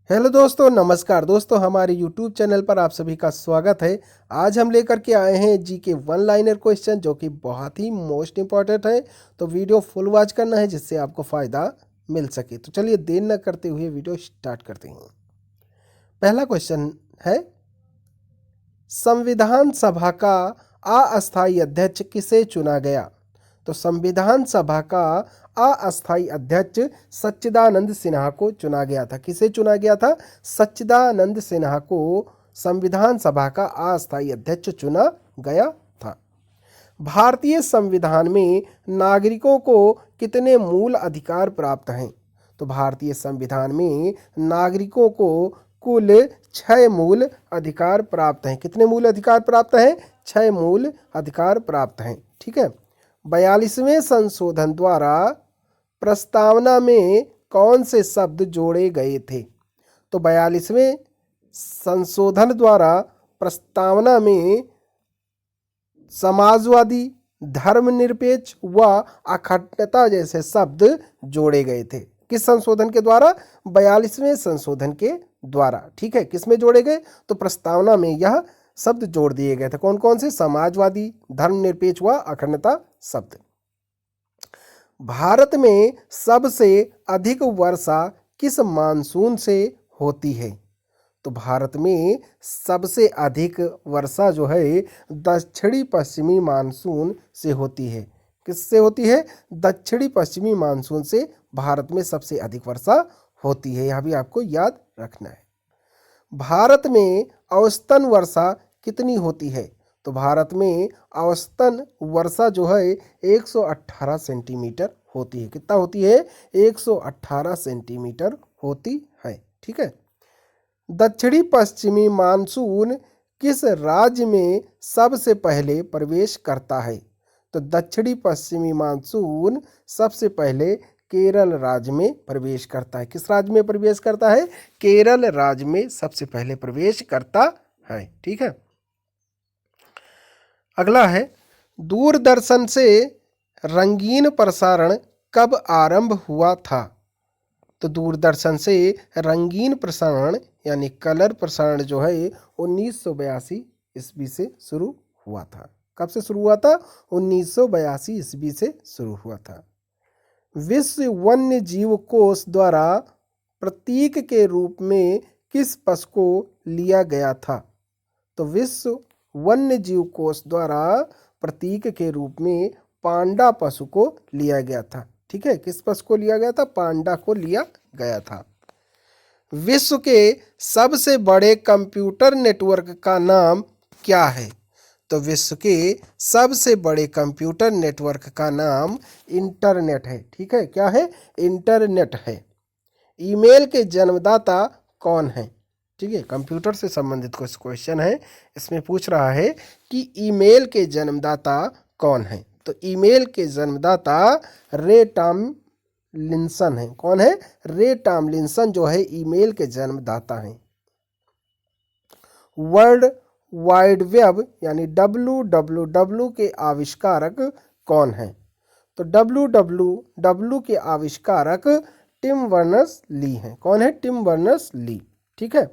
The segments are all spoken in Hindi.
हेलो दोस्तों, नमस्कार दोस्तों। हमारे यूट्यूब चैनल पर आप सभी का स्वागत है। आज हम लेकर के आए हैं जी के वन लाइनर क्वेश्चन, जो कि बहुत ही मोस्ट इंपॉर्टेंट है। तो वीडियो फुल वॉच करना है जिससे आपको फ़ायदा मिल सके। तो चलिए देर न करते हुए वीडियो स्टार्ट करते हैं। पहला क्वेश्चन है, संविधान सभा का अस्थायी अध्यक्ष किसे चुना गया? तो संविधान सभा का अस्थायी अध्यक्ष सच्चिदानंद सिन्हा को चुना गया था। किसे चुना गया था? सच्चिदानंद सिन्हा को संविधान सभा का अस्थायी अध्यक्ष चुना गया था। भारतीय संविधान में नागरिकों को कितने मूल अधिकार प्राप्त हैं? तो भारतीय संविधान में नागरिकों को कुल 6 मूल अधिकार प्राप्त हैं। कितने मूल अधिकार प्राप्त हैं? 6 मूल अधिकार प्राप्त हैं। ठीक है। 42वें संशोधन द्वारा प्रस्तावना में कौन से शब्द जोड़े गए थे? तो 42वें संशोधन द्वारा प्रस्तावना में समाजवादी, धर्मनिरपेक्ष व अखंडता जैसे शब्द जोड़े गए थे। किस संशोधन के द्वारा? 42वें संशोधन के द्वारा। ठीक है। किस में जोड़े गए? तो प्रस्तावना में यह शब्द जोड़ दिए गए थे। कौन कौन से? समाजवादी, धर्मनिरपेक्ष व अखंडता शब्द। भारत में सबसे अधिक वर्षा किस मानसून से होती है? तो भारत में सबसे अधिक वर्षा जो है दक्षिणी पश्चिमी मानसून से होती है। किससे होती है? दक्षिणी पश्चिमी मानसून से भारत में सबसे अधिक वर्षा होती है। यह भी आपको याद रखना है। भारत में औसतन वर्षा कितनी होती है? तो भारत में औसतन वर्षा जो है 118 सेंटीमीटर होती है। कितना होती है? 118 सेंटीमीटर होती है। ठीक है। दक्षिणी पश्चिमी मानसून किस राज्य में सबसे पहले प्रवेश करता है? तो दक्षिणी पश्चिमी मानसून सबसे पहले केरल राज्य में प्रवेश करता है। किस राज्य में प्रवेश करता है? केरल राज्य में सबसे पहले प्रवेश करता है। ठीक है। अगला है, दूरदर्शन से रंगीन प्रसारण कब आरंभ हुआ था? तो दूरदर्शन से रंगीन प्रसारण यानी कलर प्रसारण जो है 1982 ईस्वी से शुरू हुआ था। कब से शुरू हुआ था? 1982 ईस्वी से शुरू हुआ था। विश्व वन्य जीव कोष द्वारा प्रतीक के रूप में किस पशु को लिया गया था? तो विश्व वन्य जीव कोष द्वारा प्रतीक के रूप में पांडा पशु को लिया गया था। ठीक है। किस पशु को लिया गया था? पांडा को लिया गया था। विश्व के सबसे बड़े कंप्यूटर नेटवर्क का नाम क्या है? तो विश्व के सबसे बड़े कंप्यूटर नेटवर्क का नाम इंटरनेट है। ठीक है। क्या है? इंटरनेट है। ईमेल के जन्मदाता कौन है? ठीक है। कंप्यूटर से संबंधित कुछ क्वेश्चन है। इसमें पूछ रहा है कि ईमेल के जन्मदाता कौन है? तो ईमेल के जन्मदाता रे टॉमलिंसन है। कौन है? रे टॉमलिंसन जो है ईमेल के जन्मदाता हैं। वर्ल्ड वाइड वेब यानी WWW के आविष्कारक कौन है? तो WWW के आविष्कारक टिम बर्नर्स ली हैं। कौन है? Tim Berners Lee. ठीक है।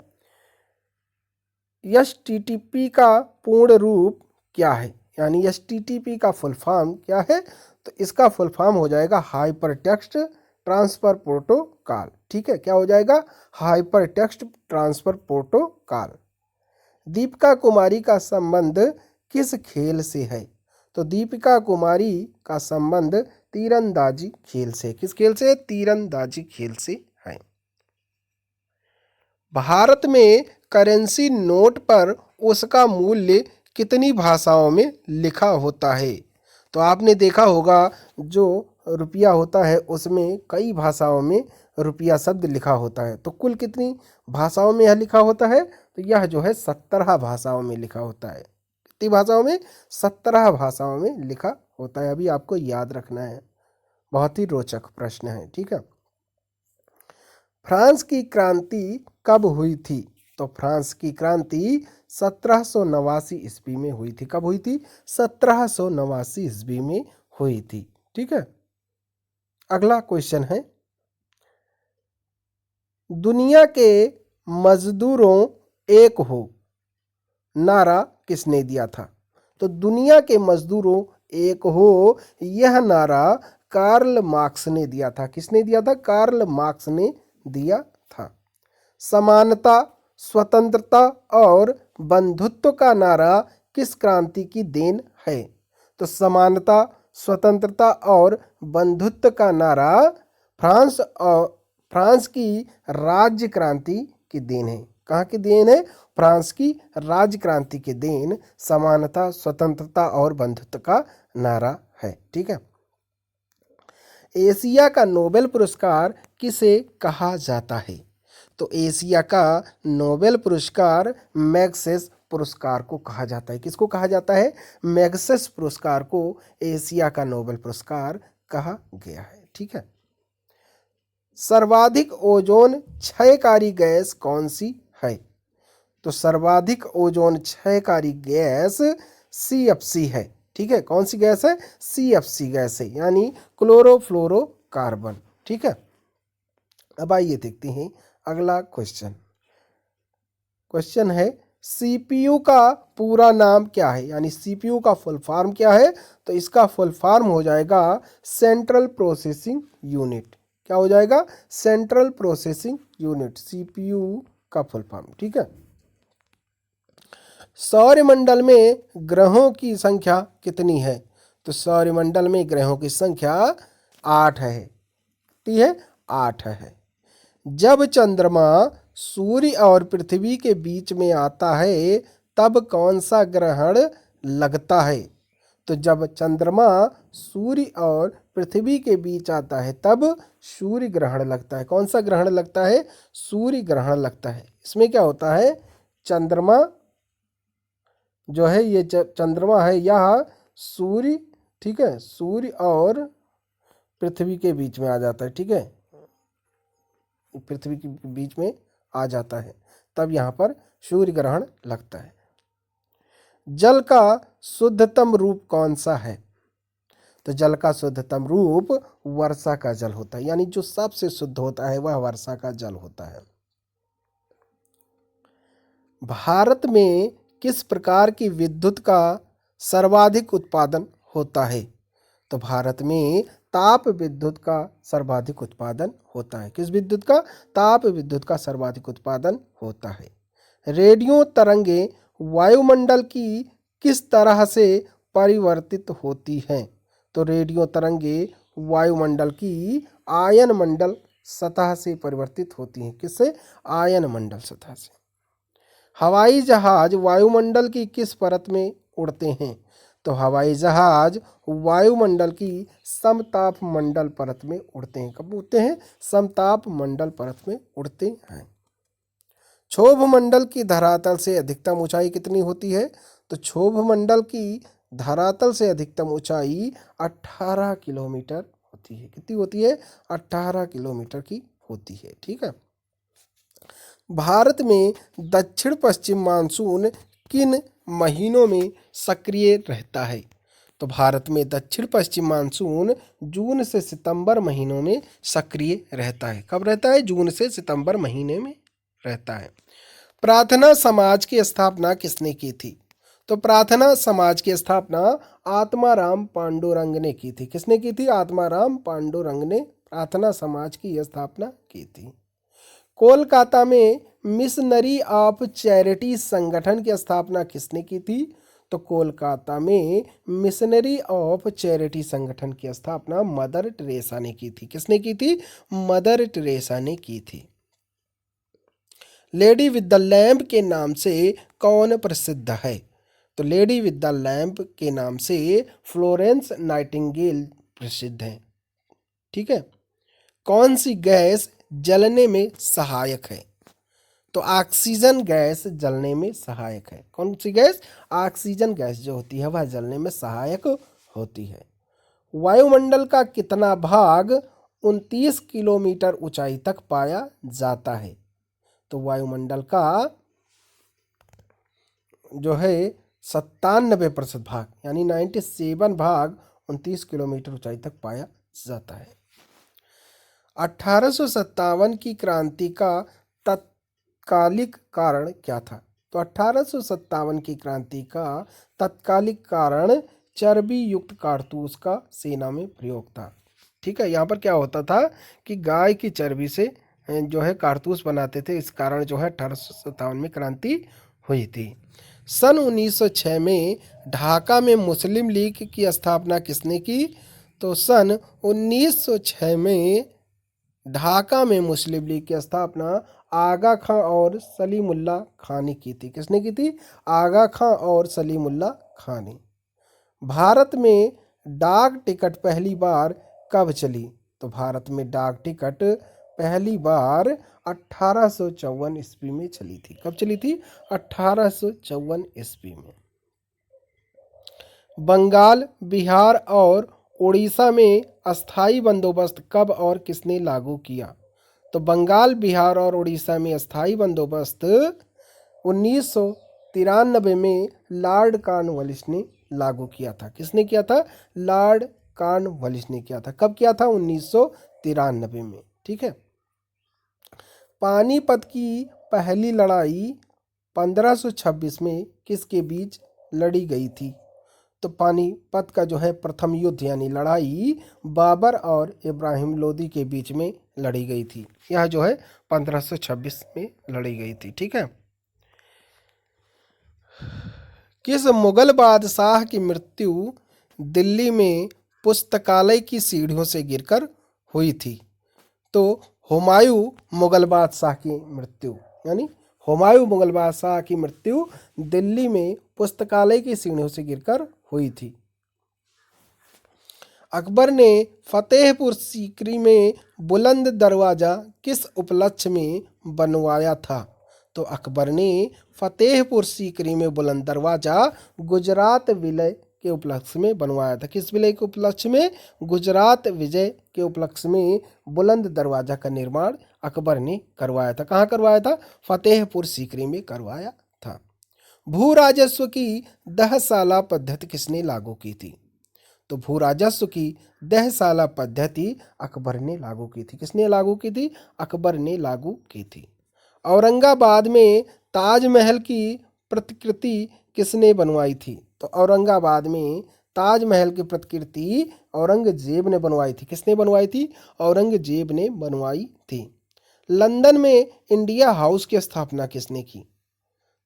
HTTP का पूर्ण रूप क्या है? यानी HTTP का फुल फॉर्म क्या है? तो इसका फुल फॉर्म हो जाएगा हाइपर टेक्स्ट ट्रांसफर प्रोटोकॉल। ठीक है। क्या हो जाएगा? Hypertext transfer protocol. Deepika Kumari का संबंध किस खेल से है? तो दीपिका कुमारी का संबंध तीरंदाजी खेल से। किस खेल से? तीरंदाजी खेल से है। भारत में करेंसी नोट पर उसका मूल्य कितनी भाषाओं में लिखा होता है? तो आपने देखा होगा जो रुपया होता है उसमें कई भाषाओं में रुपया शब्द लिखा होता है। तो कुल कितनी भाषाओं में यह लिखा होता है? तो यह जो है 17 भाषाओं में लिखा होता है। कितनी भाषाओं में? 17 भाषाओं में लिखा होता है। अभी आपको याद रखना है। बहुत ही रोचक प्रश्न है। ठीक है। फ्रांस की क्रांति कब हुई थी? तो फ्रांस की क्रांति 1789 ईस्वी में हुई थी। कब हुई थी? 1789 ईस्वी में हुई थी। ठीक है। अगला क्वेश्चन है, दुनिया के मजदूरों एक हो नारा किसने दिया था? तो दुनिया के मजदूरों एक हो, यह नारा कार्ल मार्क्स ने दिया था। किसने दिया था? कार्ल मार्क्स ने दिया था। समानता, स्वतंत्रता और बंधुत्व का नारा किस क्रांति की देन है? तो समानता, स्वतंत्रता और बंधुत्व का नारा फ्रांस की राज्य क्रांति की देन है। कहाँ की देन है? फ्रांस की राज्य क्रांति की देन समानता, स्वतंत्रता और बंधुत्व का नारा है। ठीक है। एशिया का नोबेल पुरस्कार किसे कहा जाता है? तो एशिया का नोबेल पुरस्कार मैग्सेस पुरस्कार को कहा जाता है। किसको कहा जाता है? मैग्सेस पुरस्कार को एशिया का नोबेल पुरस्कार कहा गया है। ठीक है। सर्वाधिक ओजोन क्षयकारी गैस कौन सी है? तो सर्वाधिक ओजोन क्षयकारी गैस CFC है। ठीक है। कौन सी गैस है? CFC गैस है, यानी क्लोरोफ्लोरोकार्बन। ठीक है। अब आइए देखते हैं अगला क्वेश्चन। क्वेश्चन है CPU का पूरा नाम क्या है? यानी CPU का फुल फॉर्म क्या है? तो इसका फुल फॉर्म हो जाएगा सेंट्रल प्रोसेसिंग यूनिट। क्या हो जाएगा? सेंट्रल प्रोसेसिंग यूनिट, CPU का फुल फॉर्म। ठीक है। सौरमंडल में ग्रहों की संख्या कितनी है? तो सौरमंडल में ग्रहों की संख्या 8 है। कितनी है? 8 है। जब चंद्रमा सूर्य और पृथ्वी के बीच में आता है तब कौन सा ग्रहण लगता है? तो जब चंद्रमा सूर्य और पृथ्वी के बीच आता है तब सूर्य ग्रहण लगता है। कौन सा ग्रहण लगता है? सूर्य ग्रहण लगता है। इसमें क्या होता है? चंद्रमा जो है, ये चंद्रमा है, यह सूर्य, ठीक है, सूर्य और पृथ्वी के बीच में आ जाता है। ठीक है। पृथ्वी के बीच में आ जाता है तब यहाँ पर सूर्य ग्रहण लगता है। जल का शुद्धतम रूप कौन सा है? तो जल का शुद्धतम रूप वर्षा का जल होता है, यानी जो सबसे शुद्ध होता है वह वर्षा का जल होता है। भारत में किस प्रकार की विद्युत का सर्वाधिक उत्पादन होता है? तो भारत में ताप विद्युत का सर्वाधिक उत्पादन होता है। किस विद्युत का? ताप विद्युत का सर्वाधिक उत्पादन होता है। रेडियो तरंगे वायुमंडल की किस तरह से परिवर्तित होती हैं? तो रेडियो तरंगे वायुमंडल की आयन मंडल सतह से परिवर्तित होती हैं। किससे? आयन मंडल सतह से। हवाई जहाज वायुमंडल की किस परत में उड़ते हैं? तो हवाई जहाज वायुमंडल की समताप मंडल परत में उड़ते हैं। कब उड़ते हैं? समताप मंडल परत में उड़ते हैं। क्षोभ मंडल की धरातल से अधिकतम ऊंचाई कितनी होती है? तो क्षोभ मंडल की धरातल से अधिकतम ऊंचाई 18 किलोमीटर होती है। कितनी होती है? 18 किलोमीटर की होती है। ठीक है। भारत में दक्षिण पश्चिम मानसून किन महीनों में सक्रिय रहता है? तो भारत में दक्षिण पश्चिम मानसून जून से सितंबर महीनों में सक्रिय रहता है। कब रहता है? जून से सितंबर महीने में रहता है। प्रार्थना समाज की स्थापना किसने की थी? तो प्रार्थना समाज की स्थापना आत्माराम पांडुरंग ने की थी। किसने की थी? आत्माराम पांडुरंग ने प्रार्थना समाज की स्थापना की थी। कोलकाता में मिशनरी ऑफ चैरिटी संगठन की स्थापना किसने की थी? तो कोलकाता में मिशनरी ऑफ चैरिटी संगठन की स्थापना मदर टेरेसा ने की थी। किसने की थी? मदर टेरेसा ने की थी। लेडी विद द लैम्प के नाम से कौन प्रसिद्ध है? तो लेडी विद द लैम्प के नाम से फ्लोरेंस नाइटिंगेल प्रसिद्ध है। ठीक है। कौन सी गैस जलने में सहायक है? तो ऑक्सीजन गैस जलने में सहायक है। कौन सी गैस? ऑक्सीजन गैस जो होती है वह जलने में सहायक होती है। वायुमंडल का कितना भाग 29 किलोमीटर ऊंचाई तक पाया जाता है? तो वायुमंडल का जो है 97% भाग, यानी 97 भाग 29 किलोमीटर ऊंचाई तक पाया जाता है। 1857 की क्रांति का तत्कालिक कारण क्या था? तो 1857 की क्रांति का तत्कालिक कारण चर्बी युक्त कारतूस का सेना में प्रयोग था। ठीक है, यहाँ पर क्या होता था कि गाय की चर्बी से जो है कारतूस बनाते थे, इस कारण जो है 1857 में क्रांति हुई थी। सन 1906 में ढाका में मुस्लिम लीग की स्थापना किसने की? तो सन 1906 में ढाका में मुस्लिम लीग की स्थापना आगा खां और सलीमुल्लाह खां ने की थी। किसने की थी? आगा खां और सलीमुल्लाह खां ने। भारत में डाक टिकट पहली बार कब चली? तो भारत में डाक टिकट पहली बार 1854 ईस्वी में चली थी। कब चली थी? 1854 ईस्वी में। बंगाल, बिहार और उड़ीसा में अस्थाई बंदोबस्त कब और किसने लागू किया? तो बंगाल, बिहार और उड़ीसा में अस्थाई बंदोबस्त 1993 में लॉर्ड कॉर्नवालिस ने लागू किया था। किसने किया था? लॉर्ड कॉर्नवालिस ने किया था। कब किया था? 1993 में। ठीक है। पानीपत की पहली लड़ाई 1526 में किसके बीच लड़ी गई थी? तो पानीपत का जो है प्रथम युद्ध यानी लड़ाई बाबर और इब्राहिम लोदी के बीच में लड़ी गई थी। यह जो है 1526 में लड़ी गई थी। ठीक है। किस मुगल बादशाह की मृत्यु दिल्ली में पुस्तकालय की सीढ़ियों से गिरकर हुई थी? तो हुमायूं मुगल बादशाह की मृत्यु यानी हुमायूं मुगल बादशाह की मृत्यु दिल्ली में पुस्तकालय की सीढ़ियों से गिरकर हुई थी। अकबर ने फतेहपुर सीकरी में बुलंद दरवाजा किस उपलक्ष्य में बनवाया था? तो अकबर ने फतेहपुर सीकरी में बुलंद दरवाजा गुजरात विलय के उपलक्ष्य में बनवाया था। किस विलय के उपलक्ष्य में? गुजरात विजय के उपलक्ष्य में बुलंद दरवाजा का निर्माण अकबर ने करवाया था। कहाँ करवाया था? फतेहपुर सीकरी में करवाया था। भू राजस्व की 10 साला पद्धति किसने लागू की थी? तो भू राजस्व की 10 साला पद्धति अकबर ने लागू की थी। किसने लागू की थी? अकबर ने लागू की थी। औरंगाबाद में ताजमहल की प्रतिकृति किसने बनवाई थी? तो औरंगाबाद में ताजमहल की प्रतिकृति औरंगजेब ने बनवाई थी। किसने बनवाई थी? औरंगजेब ने बनवाई थी। लंदन में इंडिया हाउस की स्थापना किसने की?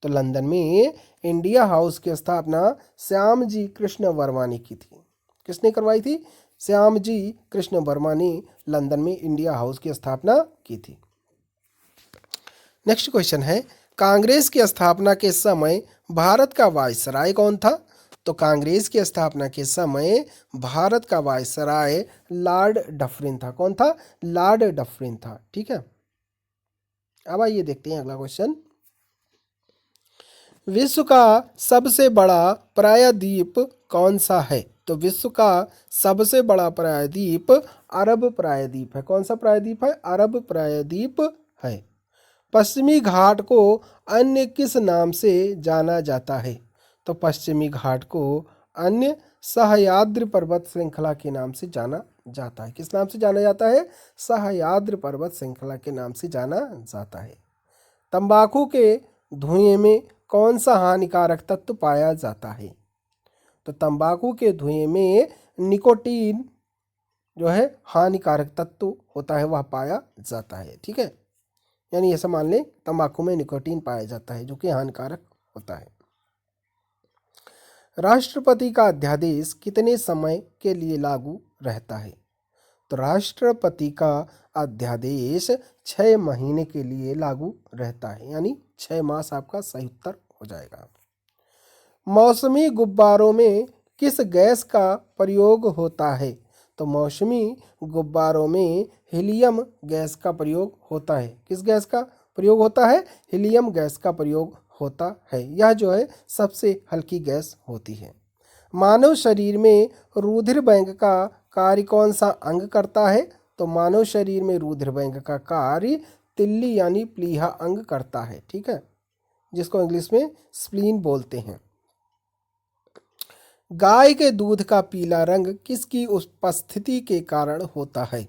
तो लंदन में इंडिया हाउस की स्थापना श्यामजी कृष्ण वर्मा ने की थी। किसने करवाई थी? श्यामजी कृष्ण वर्मा ने लंदन में इंडिया हाउस की स्थापना की थी। नेक्स्ट क्वेश्चन है, कांग्रेस की स्थापना के समय भारत का वायसराय कौन था? तो कांग्रेस की स्थापना के समय भारत का वायसराय लॉर्ड डफरिन था। कौन था? लॉर्ड डफरिन था। ठीक है। अब आइए देखते हैं अगला क्वेश्चन। विश्व का सबसे बड़ा प्रायद्वीप कौन सा है? तो विश्व का सबसे बड़ा प्रायद्वीप अरब प्रायद्वीप है। कौन सा प्रायद्वीप है? अरब प्रायद्वीप है। पश्चिमी घाट को अन्य किस नाम से जाना जाता है? तो पश्चिमी घाट को अन्य सह्याद्री पर्वत श्रृंखला के नाम से जाना जाता है। किस नाम से जाना जाता है? सह्याद्री पर्वत श्रृंखला के नाम से जाना जाता है। तंबाकू के धुएं में कौन सा हानिकारक तत्व पाया जाता है? तो तंबाकू के धुएं में निकोटीन जो है हानिकारक तत्व होता है वह पाया जाता है। ठीक है, यानी ऐसा मान लें तंबाकू में निकोटीन पाया जाता है जो कि हानिकारक होता है। राष्ट्रपति का अध्यादेश कितने समय के लिए लागू रहता है? तो राष्ट्रपति का अध्यादेश 6 महीने के लिए लागू रहता है, यानी 6 मास आपका सही उत्तर हो जाएगा। मौसमी गुब्बारों में किस गैस का प्रयोग होता है? तो मौसमी गुब्बारों में हीलियम गैस का प्रयोग होता है। किस गैस का प्रयोग होता है? हीलियम गैस का प्रयोग होता है। यह जो है सबसे हल्की गैस होती है। मानव शरीर में रुधिर बैंक का कार्य कौन सा अंग करता है? तो मानव शरीर में रुधिर बैंक का कार्य तिल्ली यानी प्लीहा अंग करता है। ठीक है, जिसको इंग्लिश में स्प्लीन बोलते हैं। गाय के दूध का पीला रंग किसकी उपस्थिति के कारण होता है?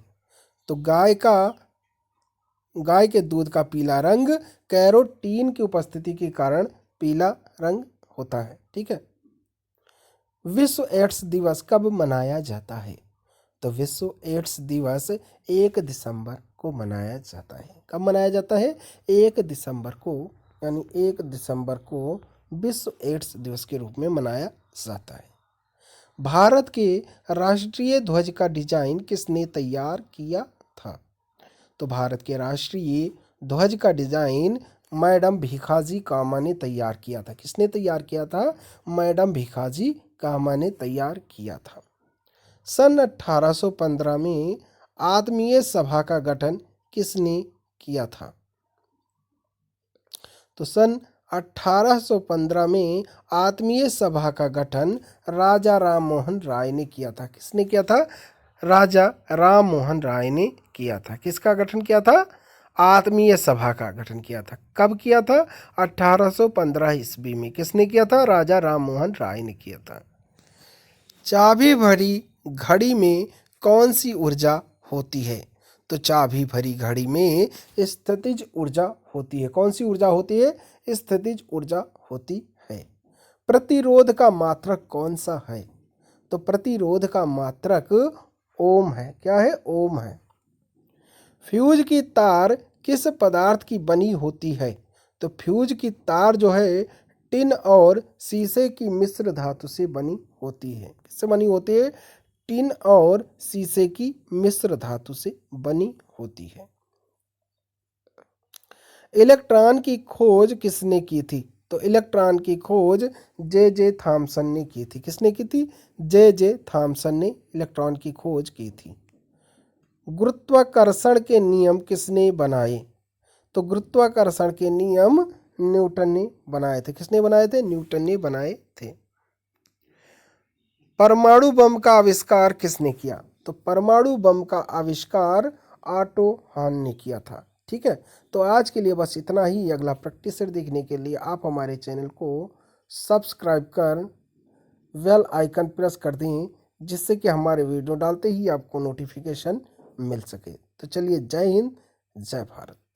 तो गाय का गाय के दूध का पीला रंग कैरोटीन की उपस्थिति के कारण पीला रंग होता है। ठीक है। विश्व एड्स दिवस कब मनाया जाता है? तो विश्व एड्स दिवस 1 दिसंबर को मनाया जाता है। कब मनाया जाता है? 1 दिसंबर को, यानी 1 दिसंबर को विश्व एड्स दिवस के रूप में मनाया जाता है। भारत के राष्ट्रीय ध्वज का डिजाइन किसने तैयार किया था? तो भारत के राष्ट्रीय ध्वज का डिजाइन मैडम भीखाजी कामा ने तैयार किया था। किसने तैयार किया था? मैडम भीखाजी कामा ने तैयार किया था। सन 1815 में आत्मीय सभा का गठन किसने किया था? तो सन 1815 में आत्मीय सभा का गठन राजा राम मोहन राय ने किया था। किसने किया था? राजा राम मोहन राय ने किया था। किसका गठन किया था? आत्मीय सभा का गठन किया था। कब किया था? 1815 ईस्वी में। किसने किया था? राजा राम मोहन राय ने किया था। चाबी भरी घड़ी में कौन सी ऊर्जा होती है? तो चाबी भरी घड़ी में स्थितिज ऊर्जा होती है। कौन सी ऊर्जा होती है? स्थितिज ऊर्जा होती है। प्रतिरोध का मात्रक कौन सा है? तो प्रतिरोध का मात्रक ओम है। क्या है? ओम है। फ्यूज की तार किस पदार्थ की बनी होती है? तो फ्यूज की तार जो है टिन और शीशे की मिश्र धातु से बनी होती है। किससे बनी होती है? टिन और शीशे की मिश्र धातु से बनी होती है। इलेक्ट्रॉन की खोज किसने की थी? तो इलेक्ट्रॉन की खोज जे थॉमसन ने की थी। किसने की थी? जे थॉमसन ने इलेक्ट्रॉन की खोज की थी। गुरुत्वाकर्षण के नियम किसने बनाए? तो गुरुत्वाकर्षण के नियम न्यूटन ने बनाए थे। किसने बनाए थे? न्यूटन ने बनाए थे। परमाणु बम का आविष्कार किसने किया? तो परमाणु बम का आविष्कार ऑटो हॉर्न ने किया था। ठीक है। तो आज के लिए बस इतना ही। अगला प्रैक्टिस सेट देखने के लिए आप हमारे चैनल को सब्सक्राइब कर बेल आइकन प्रेस कर दें, जिससे कि हमारे वीडियो डालते ही आपको नोटिफिकेशन मिल सके। तो चलिए, जय हिंद, जय भारत।